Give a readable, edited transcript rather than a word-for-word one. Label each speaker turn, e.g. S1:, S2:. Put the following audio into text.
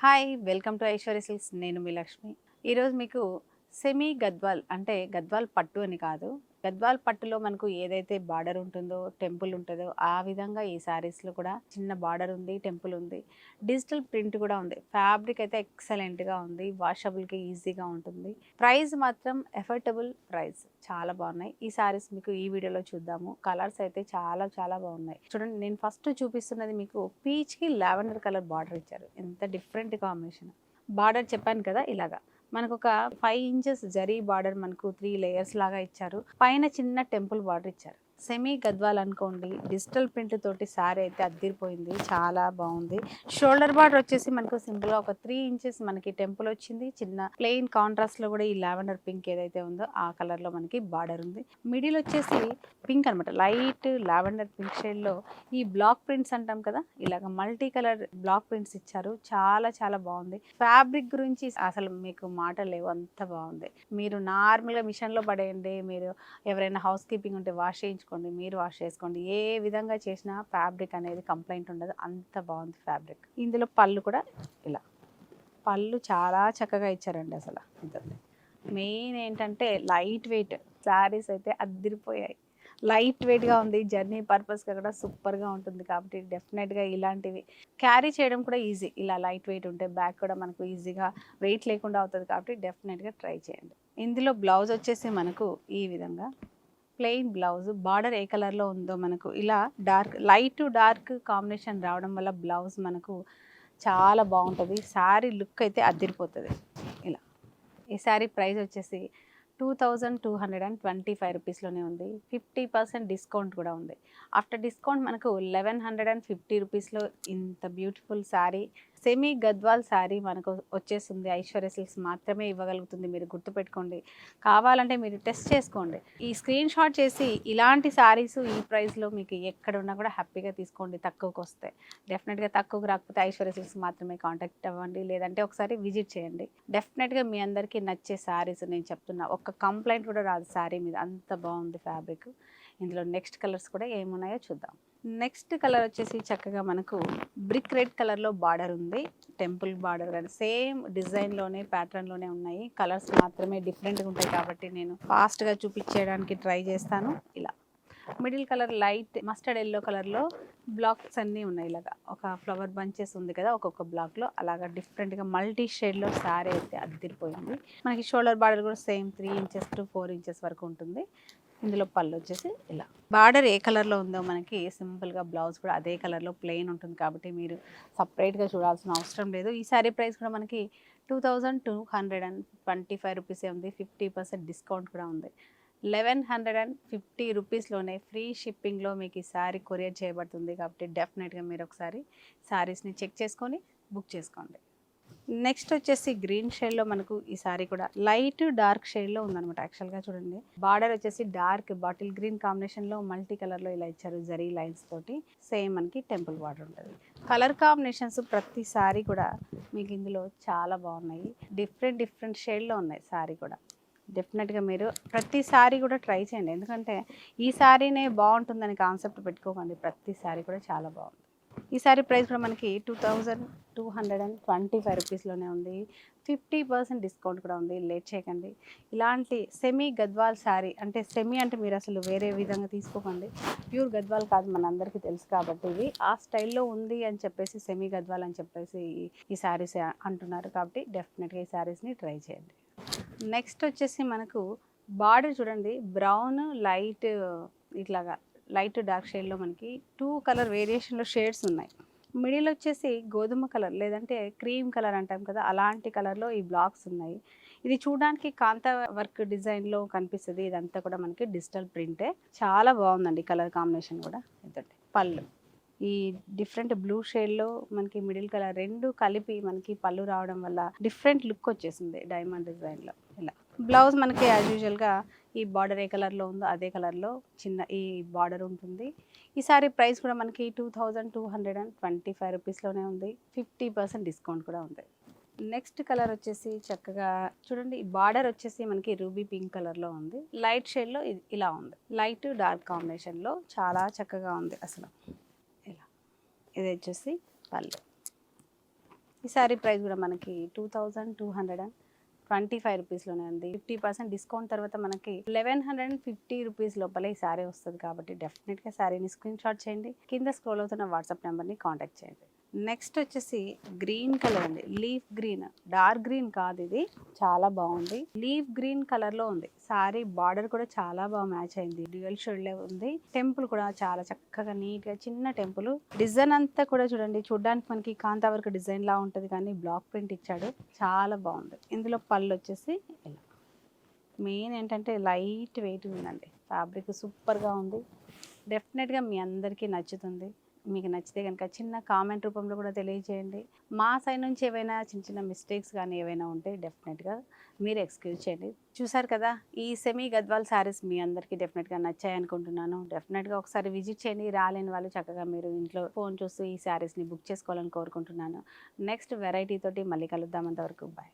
S1: Hi welcome to Aishwarya silks. నేను మీ లక్ష్మి. ఈరోజు మీకు సెమీ గద్వాల్ అంటే గద్వాల్ పట్టు అని కాదు, గద్వాల్ పట్టులో మనకు ఏదైతే బార్డర్ ఉంటుందో, టెంపుల్ ఉంటుందో ఆ విధంగా ఈ శారీస్లో కూడా చిన్న బార్డర్ ఉంది, టెంపుల్ ఉంది, డిజిటల్ ప్రింట్ కూడా ఉంది. ఫ్యాబ్రిక్ అయితే ఎక్సలెంట్గా ఉంది, వాషబుల్కి ఈజీగా ఉంటుంది. ప్రైస్ మాత్రం ఎఫర్టబుల్ ప్రైస్, చాలా బాగున్నాయి. ఈ శారీస్ మీకు ఈ వీడియోలో చూద్దాము. కలర్స్ అయితే చాలా చాలా బాగున్నాయి. చూడండి, నేను ఫస్ట్ చూపిస్తున్నది మీకు పీచ్కి లావెండర్ కలర్ బార్డర్ ఇచ్చారు. ఎంత డిఫరెంట్ కాంబినేషన్. బార్డర్ చెప్పాను కదా, ఇలాగా మనకు ఒక 5 ఇంచెస్ జరీ బార్డర్, మనకు 3 లేయర్స్ లాగా ఇచ్చారు. పైన చిన్న టెంపుల్ బార్డర్ ఇచ్చారు. సెమీ గద్వాల్ అనుకోండి, డిజిటల్ ప్రింట్ తోటి శారీ అయితే అద్దిరిపోయింది, చాలా బాగుంది. షోల్డర్ బార్డర్ వచ్చేసి మనకు సింపుల్ గా ఒక 3 ఇంచెస్ మనకి టెంపుల్ వచ్చింది. చిన్న ప్లెయిన్ కాంట్రాస్ట్ లో కూడా ఈ లావెండర్ పింక్ ఏదైతే ఉందో ఆ కలర్ లో మనకి బార్డర్ ఉంది. మిడిల్ వచ్చేసి పింక్ అనమాట, లైట్ లావెండర్ పింక్ షేడ్ లో ఈ బ్లాక్ ప్రింట్స్ అంటాం కదా, ఇలాగ మల్టీ కలర్ బ్లాక్ ప్రింట్స్ ఇచ్చారు. చాలా చాలా బాగుంది. ఫ్యాబ్రిక్ గురించి అసలు మీకు మాటలు లేవు, అంత బాగుంది. మీరు నార్మల్గా మిషన్లో పడేయండి, మీరు ఎవరైనా హౌస్ కీపింగ్ ఉంటే వాష్ చేయించుకోండి, మీరు వాష్ చేసుకోండి, ఏ విధంగా చేసినా ఫ్యాబ్రిక్ అనేది కంప్లైంట్ ఉండదు. అంత బాగుంది ఫ్యాబ్రిక్. ఇందులో పళ్ళు కూడా ఇలా, పళ్ళు చాలా చక్కగా ఇచ్చారండి. అసలు మెయిన్ ఏంటంటే లైట్ వెయిట్ శారీస్ అయితే అద్దిరిపోయాయి. లైట్ వెయిట్గా ఉంది, జర్నీ పర్పస్గా కూడా సూపర్గా ఉంటుంది. కాబట్టి డెఫినెట్గా ఇలాంటివి క్యారీ చేయడం కూడా ఈజీ. ఇలా లైట్ వెయిట్ ఉంటే బ్యాగ్ కూడా మనకు ఈజీగా వెయిట్ లేకుండా అవుతుంది. కాబట్టి డెఫినెట్గా ట్రై చేయండి. ఇందులో బ్లౌజ్ వచ్చేసి మనకు ఈ విధంగా ప్లెయిన్ బ్లౌజ్, బార్డర్ ఏ కలర్లో ఉందో మనకు ఇలా dark light to dark combination రావడం వల్ల బ్లౌజ్ మనకు చాలా బాగుంటుంది. శారీ లుక్ అయితే అదిరిపోతుంది. ఇలా ఈ శారీ ప్రైస్ వచ్చేసి 2225 రూపీస్లోనే ఉంది. 50% డిస్కౌంట్ కూడా ఉంది. ఆఫ్టర్ డిస్కౌంట్ మనకు 1150 రూపీస్లో ఇంత బ్యూటిఫుల్ శారీ, సెమీ గద్వాల్ శారీ మనకు వచ్చేస్తుంది. ఐశ్వర్య సిల్క్స్ మాత్రమే ఇవ్వగలుగుతుంది, మీరు గుర్తుపెట్టుకోండి. కావాలంటే మీరు టెస్ట్ చేసుకోండి. ఈ స్క్రీన్ షాట్ చేసి ఇలాంటి శారీస్ ఈ ప్రైస్లో మీకు ఎక్కడ ఉన్నా కూడా హ్యాపీగా తీసుకోండి. తక్కువకి వస్తే డెఫినెట్గా, తక్కువకి రాకపోతే ఐశ్వర్య సిల్క్స్ మాత్రమే కాంటాక్ట్ అవ్వండి, లేదంటే ఒకసారి విజిట్ చేయండి. డెఫినెట్గా మీ అందరికీ నచ్చే శారీస్ నేను చెప్తున్నా. ఒక్క కంప్లైంట్ కూడా రాదు శారీ మీద, అంత బాగుంది ఫ్యాబ్రిక్. ఇందులో నెక్స్ట్ కలర్స్ కూడా ఏమున్నాయో చూద్దాం. నెక్స్ట్ కలర్ వచ్చేసి చక్కగా మనకు బ్రిక్ రెడ్ కలర్లో బార్డర్ ఉంది. టెంపుల్ బార్డర్ కానీ సేమ్ డిజైన్లోనే ప్యాటర్న్లోనే ఉన్నాయి. కలర్స్ మాత్రమే డిఫరెంట్గా ఉంటాయి కాబట్టి నేను ఫాస్ట్గా చూపించేయడానికి ట్రై చేస్తాను. ఇలా middle colour light mustard yellow కలర్లో బ్లాక్స్ అన్నీ ఉన్నాయి. ఇలాగా ఒక ఫ్లవర్ బంచెస్ ఉంది కదా ఒక్కొక్క బ్లాక్లో, అలాగా డిఫరెంట్గా మల్టీ షేడ్లో శారీ అయితే అద్దిరిపోయింది. మనకి షోల్డర్ బార్డర్ కూడా సేమ్ 3 ఇంచెస్ టు 4 ఇంచెస్ వరకు ఉంటుంది. ఇందులో పళ్ళు వచ్చేసి ఇలా, బార్డర్ ఏ కలర్లో ఉందో మనకి సింపుల్గా బ్లౌజ్ కూడా అదే కలర్లో ప్లెయిన్ ఉంటుంది. కాబట్టి మీరు సపరేట్గా చూడాల్సిన అవసరం లేదు. ఈ శారీ ప్రైస్ కూడా మనకి 2225 రూపీసే ఉంది. 50% డిస్కౌంట్ కూడా ఉంది. 1150 రూపీస్లోనే ఫ్రీ షిప్పింగ్లో మీకు ఈ శారీ కొరియర్ చేయబడుతుంది. కాబట్టి డెఫినెట్గా మీరు ఒకసారి శారీస్ని చెక్ చేసుకొని బుక్ చేసుకోండి. నెక్స్ట్ వచ్చేసి గ్రీన్ షేడ్లో మనకు ఈ శారీ కూడా లైట్ డార్క్ షేడ్లో ఉందన్నమాట. యాక్చువల్గా చూడండి, బార్డర్ వచ్చేసి డార్క్ బాటిల్ గ్రీన్ కాంబినేషన్లో మల్టీ కలర్లో ఇలా ఇచ్చారు, జరీ లైన్స్ తోటి. సేమ్ మనకి టెంపుల్ బార్డర్ ఉంటుంది. కలర్ కాంబినేషన్స్ ప్రతి శారీ కూడా మీకు ఇందులో చాలా బాగున్నాయి. డిఫరెంట్ డిఫరెంట్ షేడ్లో ఉన్నాయి శారీ కూడా. డెఫినెట్గా మీరు ప్రతి శారీ కూడా ట్రై చేయండి. ఎందుకంటే ఈ శారీనే బాగుంటుందని కాన్సెప్ట్ పెట్టుకోకండి, ప్రతి శారీ కూడా చాలా బాగుంది. ఈ శారీ ప్రైస్ కూడా మనకి 2225 రూపీస్లోనే ఉంది. 50% డిస్కౌంట్ కూడా ఉంది. లేట్ చేయకండి. ఇలాంటి సెమీ గద్వాల్ శారీ, అంటే సెమీ అంటే మీరు అసలు వేరే విధంగా తీసుకోకండి, ప్యూర్ గద్వాల్ కాదు, మనందరికీ తెలుసు. కాబట్టి ఇది ఆ స్టైల్లో ఉంది అని చెప్పేసి సెమీ గద్వాల్ అని చెప్పేసి ఈ శారీస్ అంటున్నారు. కాబట్టి డెఫినెట్గా ఈ శారీస్ని ట్రై చేయండి. నెక్స్ట్ వచ్చేసి మనకు బార్డర్ చూడండి, బ్రౌన్ లైట్ ఇట్లాగా లైట్ డార్క్ షేడ్లో మనకి 2 కలర్ వేరియేషన్లో షేడ్స్ ఉన్నాయి. మిడిల్ వచ్చేసి గోధుమ కలర్ లేదంటే క్రీమ్ కలర్ అంటాం కదా, అలాంటి కలర్లో ఈ బ్లాక్స్ ఉన్నాయి. ఇది చూడడానికి కాంతా వర్క్ డిజైన్లో కనిపిస్తుంది. ఇదంతా కూడా మనకి డిజిటల్ ప్రింటే. చాలా బాగుందండి కలర్ కాంబినేషన్ కూడా. ఇదండి పళ్ళు, ఈ డిఫరెంట్ బ్లూ షేడ్లో మనకి మిడిల్ కలర్ రెండు కలిపి మనకి పళ్ళు రావడం వల్ల డిఫరెంట్ లుక్ వచ్చేసింది డైమండ్ డిజైన్లో. ఇలా బ్లౌజ్ మనకి యాజ్ యూజువల్గా ఈ బార్డర్ ఏ కలర్లో ఉందో అదే కలర్లో చిన్న ఈ బార్డర్ ఉంటుంది. ఈ సారీ ప్రైస్ కూడా మనకి 2225 రూపీస్లోనే ఉంది. 50% డిస్కౌంట్ కూడా ఉంది. నెక్స్ట్ కలర్ వచ్చేసి చక్కగా చూడండి, ఈ బార్డర్ వచ్చేసి మనకి రూబీ పింక్ కలర్లో ఉంది. లైట్ షేడ్లో ఇలా ఉంది, లైట్ డార్క్ కాంబినేషన్లో చాలా చక్కగా ఉంది అసలు. ఇలా ఇది వచ్చేసి పళ్ళు. ఈ శారీ ప్రైస్ కూడా మనకి 2225 రూపీస్లోనే ఉంది. 50% డిస్కౌంట్ తర్వాత మనకి 1150 రూపీస్ లోపల ఈ శారీ వస్తుంది. కాబట్టి డెఫినెట్గా శారీని స్క్రీన్ షాట్ చేయండి. కింద స్క్రోల్ అవుతున్న వాట్సాప్ నెంబర్ని కాంటాక్ట్ చేయండి. నెక్స్ట్ వచ్చేసి గ్రీన్ కలర్ అండి, లీఫ్ గ్రీన్, డార్క్ గ్రీన్ కాదు, ఇది చాలా బాగుంది. లీఫ్ గ్రీన్ కలర్ లో ఉంది సారీ. బార్డర్ కూడా చాలా బాగా మ్యాచ్ అయింది. డ్యూయల్ షేడ్ లో ఉంది. టెంపుల్ కూడా చాలా చక్కగా నీట్ గా చిన్న టెంపుల్. డిజైన్ అంతా కూడా చూడండి, చూడడానికి మనకి కాంతా వర్క్ డిజైన్ లా ఉంటది, కానీ బ్లాక్ ప్రింట్ ఇచ్చాడు. చాలా బాగుంది. ఇందులో పళ్ళు వచ్చేసి ఇలా. మెయిన్ ఏంటంటే లైట్ వెయిట్ ఉందండి. ఫ్యాబ్రిక్ సూపర్గా ఉంది. డెఫినెట్గా మీ అందరికీ నచ్చుతుంది. మీకు నచ్చితే కనుక చిన్న కామెంట్ రూపంలో కూడా తెలియజేయండి. మా సైడ్ నుంచి ఏవైనా చిన్న చిన్న మిస్టేక్స్ కానీ ఏవైనా ఉంటే డెఫినెట్గా మీరు ఎక్స్క్యూజ్ చేయండి. చూసారు కదా, ఈ సెమీ గద్వాల్ శారీస్ మీ అందరికీ డెఫినెట్గా నచ్చాయి అనుకుంటున్నాను. డెఫినెట్గా ఒకసారి విజిట్ చేయండి. రాలేని వాళ్ళు చక్కగా మీరు ఇంట్లో ఫోన్ చూస్తూ ఈ శారీస్ని బుక్ చేసుకోవాలని కోరుకుంటున్నాను. నెక్స్ట్ వెరైటీ తోటి మళ్ళీ కలుద్దాం. అంతవరకు బాయ్.